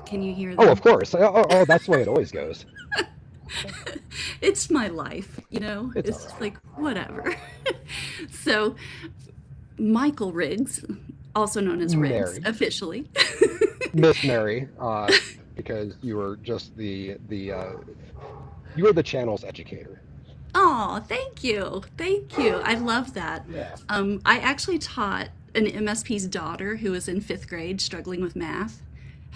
Can you hear Oh, of them? course. Oh, that's the way it always goes. It's my life, It's all it's just right. like whatever. So, Michael Riggs, also known as Riggs Mary, officially. Miss Mary, because you were just you were the channel's educator. Oh, thank you. Thank you. I love that. Yeah, I actually taught an MSP's daughter who was in fifth grade struggling with math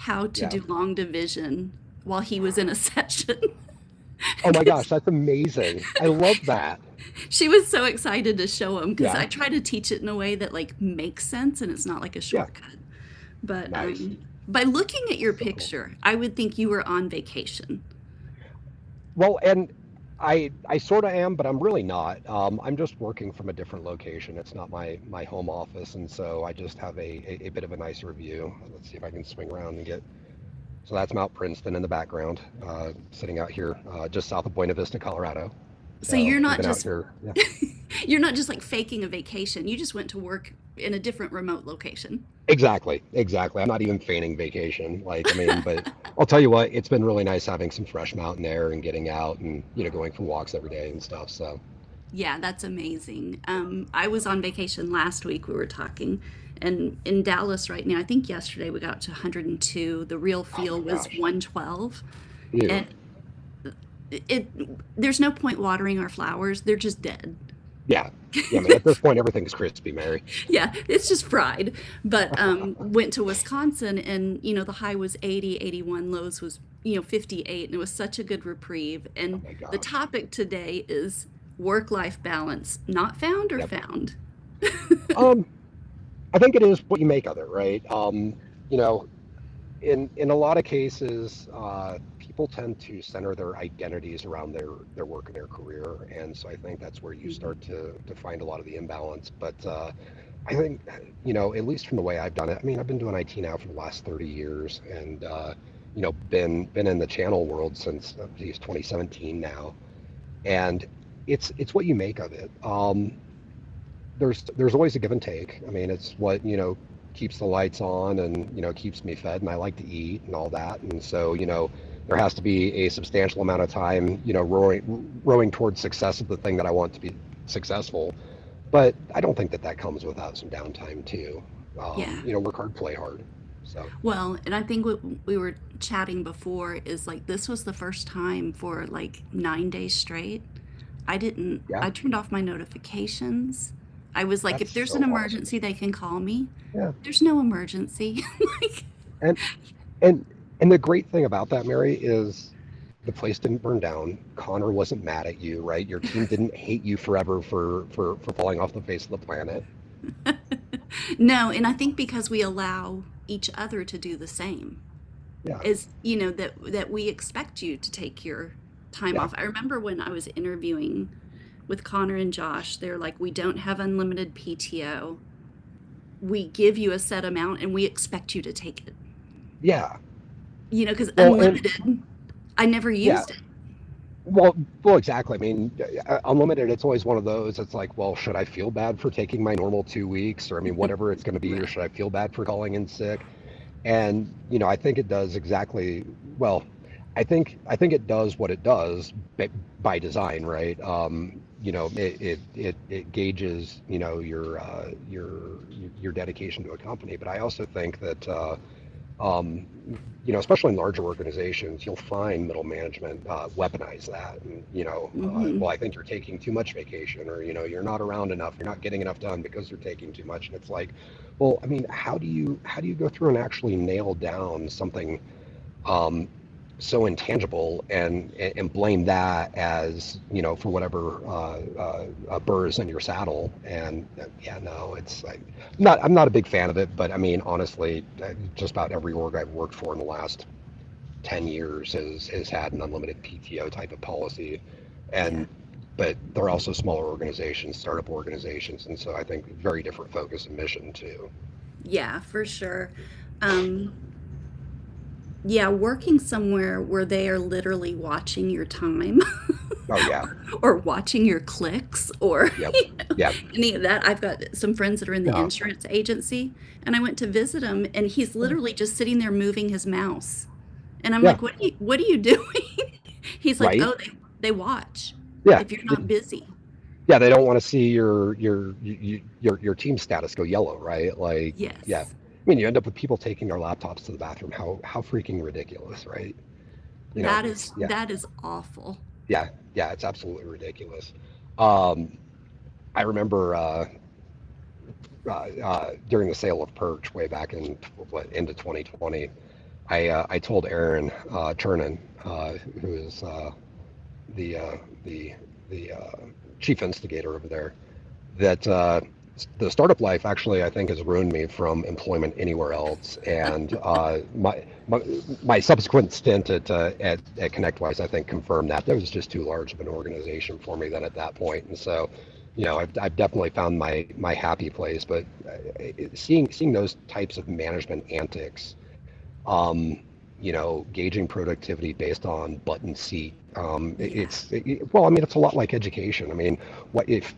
how to yeah. do long division while he was in a session. Oh my 'Cause gosh, that's amazing. I love that. she was so excited to show him because Yeah, I try to teach it in a way that like makes sense and it's not like a yeah. shortcut. But Nice. by looking at your So cool. picture, I would think you were on vacation. Well, and I sort of am, but I'm really not. I'm just working from a different location. It's not my home office, and so I just have a bit of a nicer view. Let's see if I can swing around and get. So that's Mount Princeton in the background, sitting out here just south of Buena Vista, Colorado. So So we've been out here. Yeah, you're not just like faking a vacation. You just went to work in a different remote location. exactly, exactly. I'm not even feigning vacation. Like, I mean, but I'll tell you what, it's been really nice having some fresh mountain air and getting out and going for walks every day and stuff. So, Yeah, that's amazing. I was on vacation last week. We were talking, and in Dallas right now, I think yesterday we got up to 102. The real oh feel my was gosh, 112, ew. and it there's no point watering our flowers. They're just dead. Yeah, yeah. I mean, at this point, everything's crispy, Mary. Yeah, it's just fried. But went to Wisconsin, and the high was 80, 81. Lows was 58, and it was such a good reprieve. Oh And my the gosh. topic today is work-life balance, not found or Yep. found. Um, I think it is what you make of it, right? You know, in a lot of cases, people tend to center their identities around their work and their career, and so I think that's where you start Mhm. to find a lot of the imbalance. But I think at least from the way I've done it. I mean, I've been doing IT now for the last 30 years, and been in the channel world since geez, 2017 now, and it's what you make of it. There's always a give and take. I mean, it's what keeps the lights on and keeps me fed, and I like to eat and all that. And so there has to be a substantial amount of time rowing towards success of the thing that I want to be successful. But I don't think that that comes without some downtime too. Yeah. Work hard, play hard. So Well, and I think what we were chatting before is like this was the first time for like 9 days straight. yeah, I turned off my notifications. I was like, that's if there's so an awesome. emergency, they can call me. Yeah, There's no emergency. Like, and and and the great thing about that, Mary, is the place didn't burn down. Connor wasn't mad at you, right? Your team didn't hate you forever for falling off the face of the planet. no, and I think because we allow each other to do the same. Yeah, Is that we expect you to take your time yeah, off. I remember when I was interviewing with Connor and Josh, they're like, we don't have unlimited PTO. We give you a set amount and we expect you to take it. yeah. Because Well, and unlimited, I never yeah, used it. well, exactly. I mean, unlimited. It's always one of those. It's like, well, should I feel bad for taking my normal 2 weeks, or I mean, whatever it's going to be, or Right. should I feel bad for calling in sick? And I think it does exactly well. I think it does what it does by design, right? It gauges your dedication to a company, but I also think that um, especially in larger organizations, you'll find middle management weaponize that. And, Hmm. well, I think you're taking too much vacation, or, you're not around enough, you're not getting enough done because you're taking too much. And it's like, well, I mean, how do you go through and actually nail down something um, so intangible and blame that as for whatever burrs in your saddle? And yeah, no, I'm not a big fan of it, but I mean, honestly, just about every org I've worked for in the last 10 years has had an unlimited PTO type of policy. Yeah. And but they're also smaller organizations, startup organizations, and so I think very different focus and mission too. Yeah, for sure. Um, yeah, working somewhere where they are literally watching your time Oh yeah, or watching your clicks or yep, yep, any of that. I've got some friends that are in the yeah, insurance agency, and I went to visit him, and he's literally just sitting there moving his mouse. And I'm Yeah. like, what are you doing? He's like, Right. oh, they watch Yeah. if you're not busy. Yeah, they don't want to see your team status go yellow, right? Like, yeah. Yes. I mean, you end up with people taking their laptops to the bathroom. How freaking ridiculous, right? You know, it's yeah, That is awful. yeah, yeah. It's absolutely ridiculous. Um, I remember during the sale of Perch way back in what into 2020, I told Aaron Chernin, who is the the chief instigator over there, that the startup life actually I think has ruined me from employment anywhere else, and my subsequent stint at ConnectWise I think confirmed that there was just too large of an organization for me then at that point, and so I've definitely found my happy place, but seeing those types of management antics, um, gauging productivity based on button seat. Yeah. Well, I mean, it's a lot like education. I mean, what if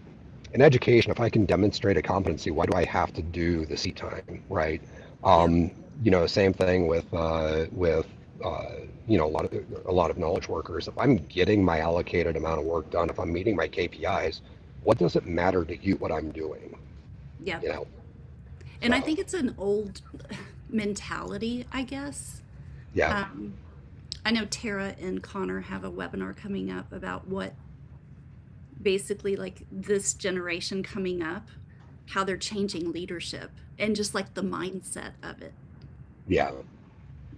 in education, if I can demonstrate a competency, why do I have to do the seat time, right? Yep. Um, same thing uh, a lot of knowledge workers. If I'm getting my allocated amount of work done, if I'm meeting my KPIs, what does it matter to you what I'm doing? Yep. You know, And I so think it's an old mentality, I guess. yeah, Um, I know Tara and Connor have a webinar coming up about what basically like this generation coming up, how they're changing leadership and just like the mindset of it. yeah,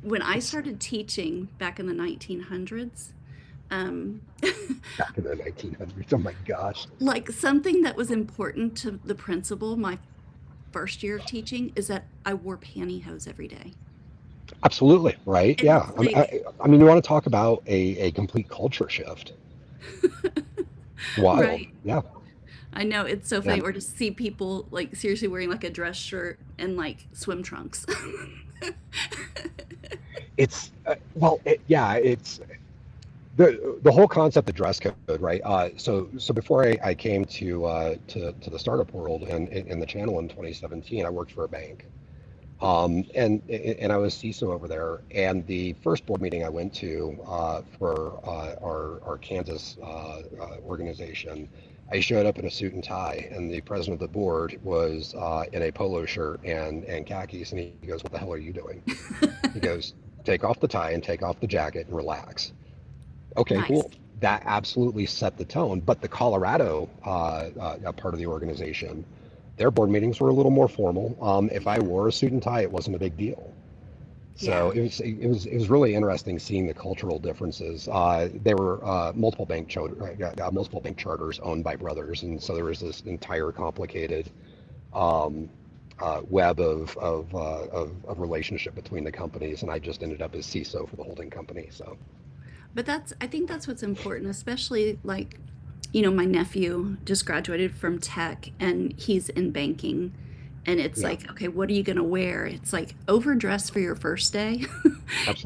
When I it's started teaching back in the 1900s, um, back in the 1900s. Oh my gosh. like something that was important to the principal my first year of teaching is that I wore pantyhose every day. Absolutely, right? And Yeah. it's like, I mean, you want to talk about a complete culture shift. Wild. right. Yeah. I know it's so Yeah. funny, or to see people like seriously wearing like a dress shirt and like swim trunks. Yeah, it's the whole concept of dress code, right? So before I came to the startup world and in the channel in 2017, I worked for a bank. And I was CISO over there. And the first board meeting I went to for our Kansas organization, I showed up in a suit and tie, and the president of the board was in a polo shirt and khakis. And he goes, "What the hell are you doing?" He goes, "Take off the tie and take off the jacket and relax." Okay, Nice. cool. That absolutely set the tone. But the Colorado part of the organization, their board meetings were a little more formal. If I Yeah. wore a suit and tie, it wasn't a big deal. So Yeah. it was really interesting seeing the cultural differences. There were multiple bank charters owned by brothers, and so there was this entire complicated um, web of relationship between the companies, and I just ended up as CISO for the holding company. So But I think that's what's important, especially like, my nephew just graduated from tech and he's in banking. And it's yeah, like, okay, what are you going to wear? It's like overdress for your first day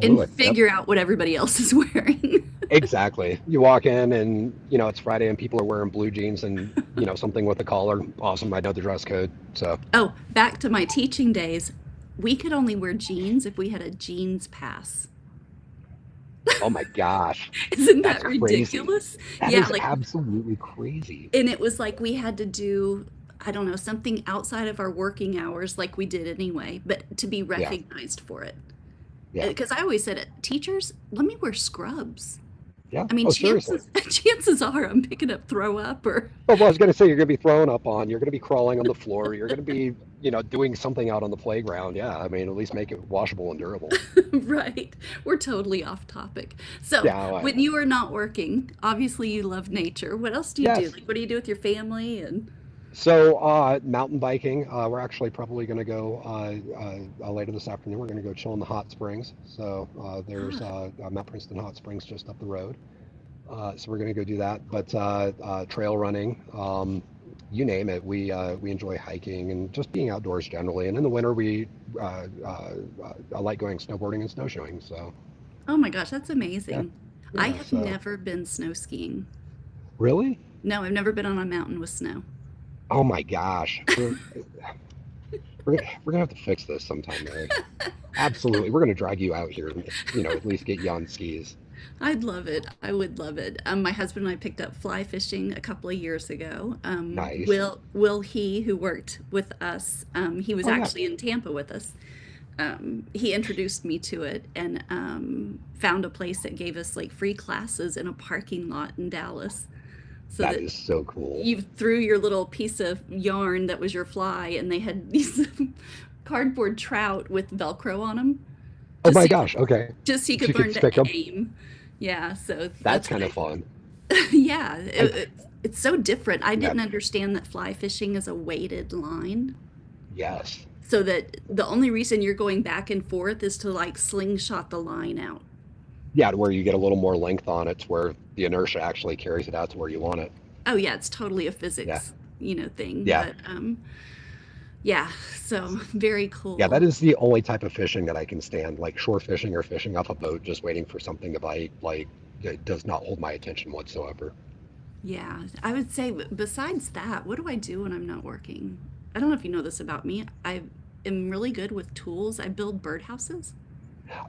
and absolutely. Yep. figure out what everybody else is wearing. Exactly. You walk in and it's Friday and people are wearing blue jeans and something with a collar. Awesome. I know the dress code. So, Oh, back to my teaching days. We could only wear jeans if we had a jeans pass. oh my gosh, Isn't that's that crazy. ridiculous? That Yeah, is like, absolutely crazy. and it was like we had to do, I don't know, something outside of our working hours, like we did anyway, but to be Yeah. recognized for it. Yeah. Because I always said it, teachers, let me wear scrubs. Yeah. I mean, Oh, seriously. chances are I'm picking up throw up or Oh, well, I was going to say you're going to be thrown up on. You're going to be crawling on the floor. You're going to be, doing something out on the playground. Yeah. I mean, at least make it washable and durable. right. We're totally off topic. So, Yeah. Oh, I when know. you are not working, obviously you love nature. What else do you do? Yes. Like, what do you do with your family? And So, mountain biking, we're actually probably going to go later this afternoon. We're going to go chill in the hot springs. So, there's ah, Mount Princeton Hot Springs just up the road. So, we're going to go do that. But trail running, you name it, we enjoy hiking and just being outdoors generally. And in the winter, I like going snowboarding and snowshoeing. So, oh my gosh, that's yeah, amazing. I yeah. have So, never been snow skiing. really? No, I've never been on a mountain with snow. Oh my gosh. we're gonna have to fix this sometime, Mary. Absolutely, we're gonna drag you out here and at least get you on skis. I'd love it. I would love it. My husband and I picked up fly fishing a couple of years ago. Nice. Will he, who worked with us, he was Oh yeah, actually in Tampa with us. He introduced me to it and found a place that gave us like free classes in a parking lot in Dallas, so that that is so cool. you threw your little piece of yarn that was your fly, and they had these cardboard trout with Velcro on them, Oh just my so you could, gosh. Okay, just so you so you could could learn stick to them. aim. Yeah, so That's that's what kind of I. fun. Yeah, I it's so different. I yeah. didn't understand that fly fishing is a weighted line, Yes. so that the only reason you're going back and forth is to like slingshot the line out. Yeah, to where you get a little more length on it, to where the inertia actually carries it out to where you want it. Oh yeah, it's totally a Yeah. physics, thing, Yeah. but yeah, so very Yeah, that cool. is the only type of fishing that I can stand. Like shore fishing or fishing off a boat, just waiting for something to bite. Like it does not hold my attention whatsoever. Yeah, I would say besides that, what do I do when I'm not working? I don't know if you know this about me. I am really good with tools. I build birdhouses.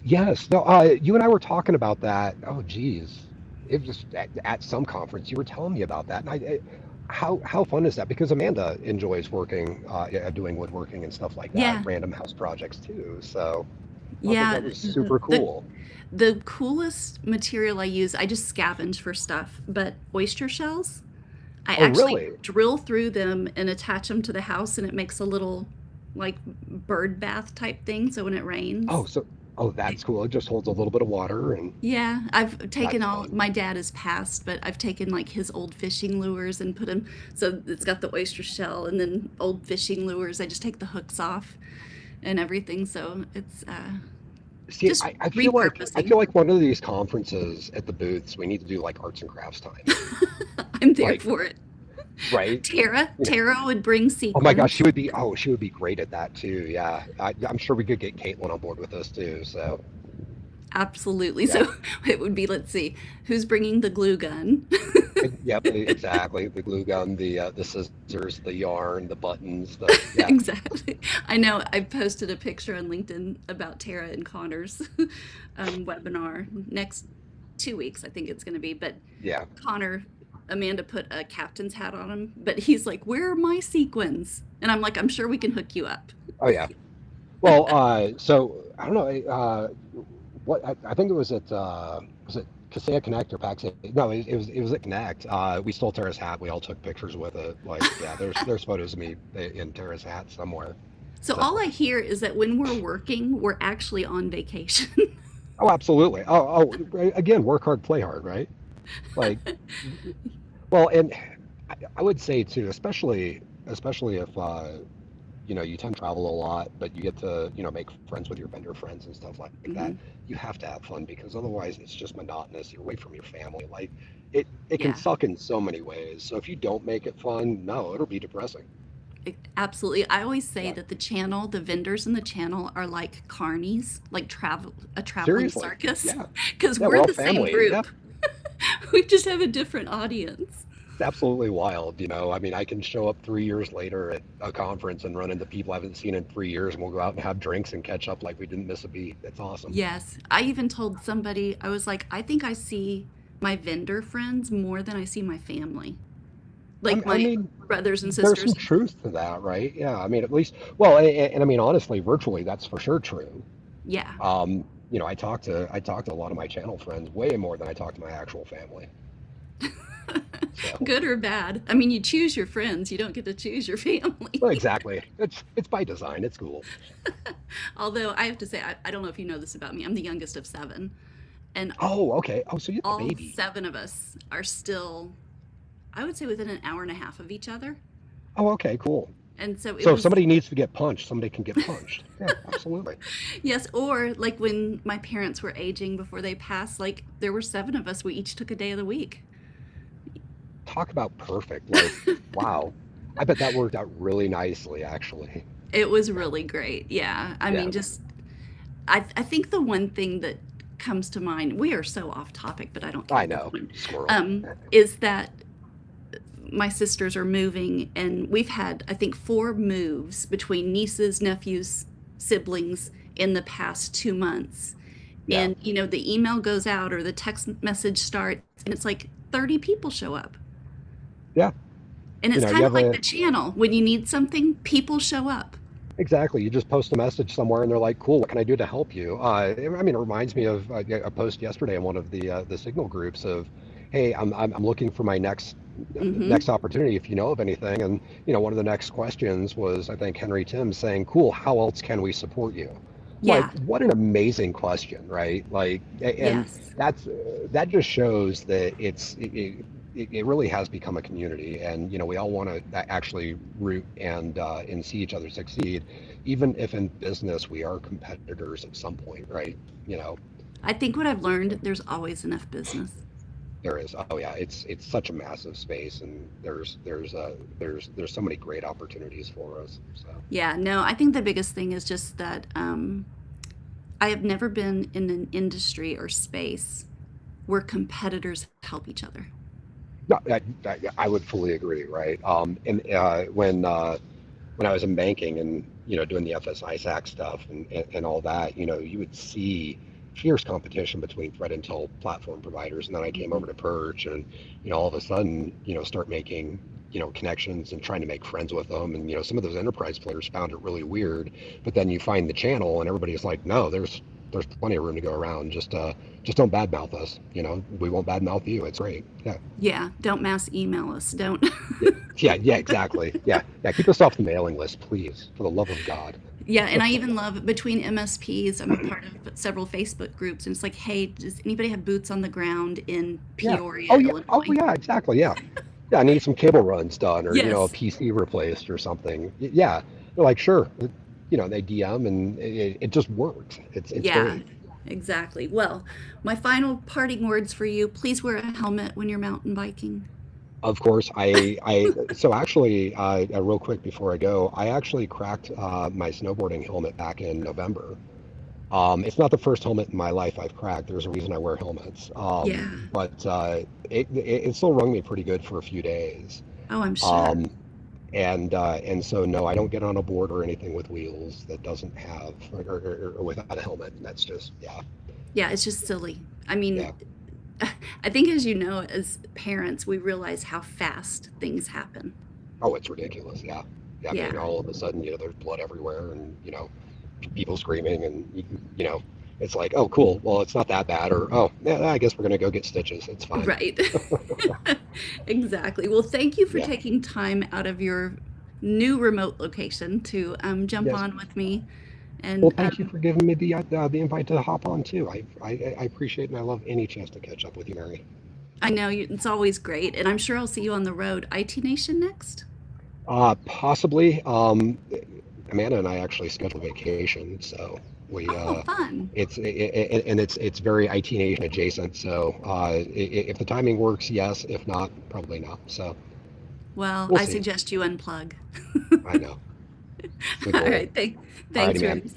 Yes. No. You and I were talking about that. Oh, geez. It was at some conference. You were telling me about that, and how fun is that? Because Amanda enjoys working, yeah, doing woodworking and stuff like that, Yeah, random house projects too. So I thought yeah. that was super The cool. the coolest material I use, I just scavenge for stuff, but oyster shells, I Oh, actually really? drill through them and attach them to the house, and it makes a little like bird bath type thing. So when it Oh, rains, so oh, it, that's cool. It just holds a little bit of water, and yeah, I've taken that's all, fun. my dad is passed, but I've taken like his old fishing lures and put them, so it's got the oyster shell and then old fishing lures. I just take the hooks off and everything. So it's See, just I repurposing. feel like one of these conferences at the booths, we need to do like arts and crafts time. I'm there Like, for it. right? Tara would bring Oh my gosh, sequins. she would be great at that too. Yeah, I'm sure we could get Caitlin on board with us too. So Absolutely. yeah, So it would be, let's see, who's bringing the glue gun? yep, exactly. The glue gun, the scissors, the yarn, the buttons, the yeah, Exactly. I know I posted a picture on LinkedIn about Tara and Connor's webinar next 2 weeks, I think it's going to be. But yeah. Connor, Amanda put a captain's hat on him, but he's like, "Where are my sequins?" And I'm like, "I'm sure we can hook you up." Oh yeah. Well, so I don't know. I think it was it Kaseya Connect or Pax? No, it was at Connect. We stole Tara's hat. We all took pictures with it. Like, yeah, there's photos of me in Tara's hat somewhere. So all So, I hear is that when we're working, we're actually on vacation. oh, absolutely. Again, work hard, play hard, right? Like, well, and I would say too, especially if you tend to travel a lot, but you get to make friends with your vendor friends and stuff like that. Hmm. You have to have fun because otherwise it's just monotonous. You're away from your family. Like it can Yeah. suck in so many ways. So if you don't make it fun, no, it'll be depressing. Absolutely. I always say Yeah, that the vendors in the channel are like carnies, like a traveling seriously. circus, Yeah, because yeah, we're we're all the same family. Yeah, group. We just have a different audience. it's absolutely wild. I mean, I can show up 3 years later at a conference and run into people I haven't seen in 3 years, and we'll go out and have drinks and catch up like we didn't miss a beat. It's awesome. Yes. I even told somebody, I was like, I think I see my vendor friends more than I see my family, like I my mean, brothers and there's some sisters. truth to that, right? Yeah, I mean, at least, well, and I mean, honestly, virtually, that's for sure true. Yeah. I talk to a lot of my channel friends way more than I talk to my actual family. So, Good or bad. I mean, you choose your friends, you don't get to choose your well, family. exactly. It's by design. It's cool. Although I have to say, I don't know if you know this about me. I'm the youngest of seven, and Oh, okay. Oh, so you have a all baby. seven of us are still, I would say, within an hour and a half of each other. Oh, okay, cool. And so it So if was, somebody needs to get punched, somebody can get punched. Yeah, absolutely. yes, or like when my parents were aging before they passed, like there were seven of us. We each took a day of the week. Talk about perfect. Like, wow. I bet that worked out really nicely, actually. It was really great. Yeah. I Yeah, mean, just, I think the one thing that comes to mind, we are so off topic, but I don't care I at this know. point, Squirrel. is that my sisters are moving, and we've had, I think, 4 moves between nieces, nephews, siblings in the past 2 months. Yeah. And, the email goes out or the text message starts, and it's like 30 people show up. Yeah. And You it's know, you kind of have like a the channel. When you need something, people show up. exactly. You just post a message somewhere, and they're like, "Cool, what can I do to help you?" I mean, it reminds me of a post yesterday in one of the Signal groups of, "Hey, I'm looking for my Hmm. next opportunity. If you know of anything." And one of the next questions was, I think, Henry Timms saying, "Cool, how else can we support you?" Like, Yeah. what an amazing question, right? Like, and Yes. that just shows that it really has become a community, and we all want to actually root and see each other succeed, even if in business we are competitors at some point, right? You know, I think what I've learned, there's always enough business. there is. Oh yeah, it's such a massive space, and there's so many great opportunities for us. So Yeah, no, I think the biggest thing is just that I have never been in an industry or space where competitors help each other. no, I would fully agree, right? And when I was in banking and doing the FS ISAC stuff and all that, you would see fierce competition between threat intel platform providers, and then I came over Mhm. to Perch, and all of a sudden, start making connections and trying to make friends with them, and some of those enterprise players found it really weird, but then you find the channel, and everybody's like, no, there's plenty of room to go around. Just don't badmouth us. We won't badmouth you. It's great. Yeah. Yeah, don't mass email us. Don't. Yeah, yeah, exactly. Yeah, yeah. Keep us off the mailing list, please, for the love of God. Yeah, and I even love between MSPs, I'm a part of several Facebook groups, and it's like, hey, does anybody have boots on the ground in Yeah. Peoria, Oh yeah. Oh Illinois? yeah. Exactly. Yeah. Yeah. I need some cable runs done, or a Yes. PC replaced or something. Yeah. They're like, sure. They DM, and it just works. It's Yeah, great. exactly. Well, my final parting words for you, please wear a helmet when you're mountain biking. Of course, so actually, real quick before I go, I actually cracked my snowboarding helmet back in November. It's not the first helmet in my life I've cracked. There's a reason I wear helmets. Yeah. But it still rung me pretty good for a few days. Oh, I'm sure. Um, and so no, I don't get on a board or anything with wheels that doesn't have or without a helmet. And that's just yeah, Yeah, it's just silly. I mean, yeah. I think as you know, as parents, we realize how fast things happen. Oh, it's ridiculous. Yeah, yeah. I mean, Yeah. all of a sudden, there's blood everywhere, and people screaming, and it's like, oh, cool. Well, it's not that bad, or oh, yeah, I guess we're gonna go get stitches. It's fine. Right. Exactly. Well, thank you for Yeah. taking time out of your new remote location to jump Yes. on with me. Well, And thank you for giving me the invite to hop on too. I appreciate and I love any chance to catch up with you, Mary. I know it's always great. And I'm sure I'll see you on the road. IT Nation next? Possibly. Amanda and I actually scheduled a vacation, so we Oh, fun. and it's very IT Nation adjacent. So if the timing works, yes. If not, probably not. So Well, we'll I see. suggest you unplug. I know. It's the All goal. right. Alrighty, Thanks, man. Rose.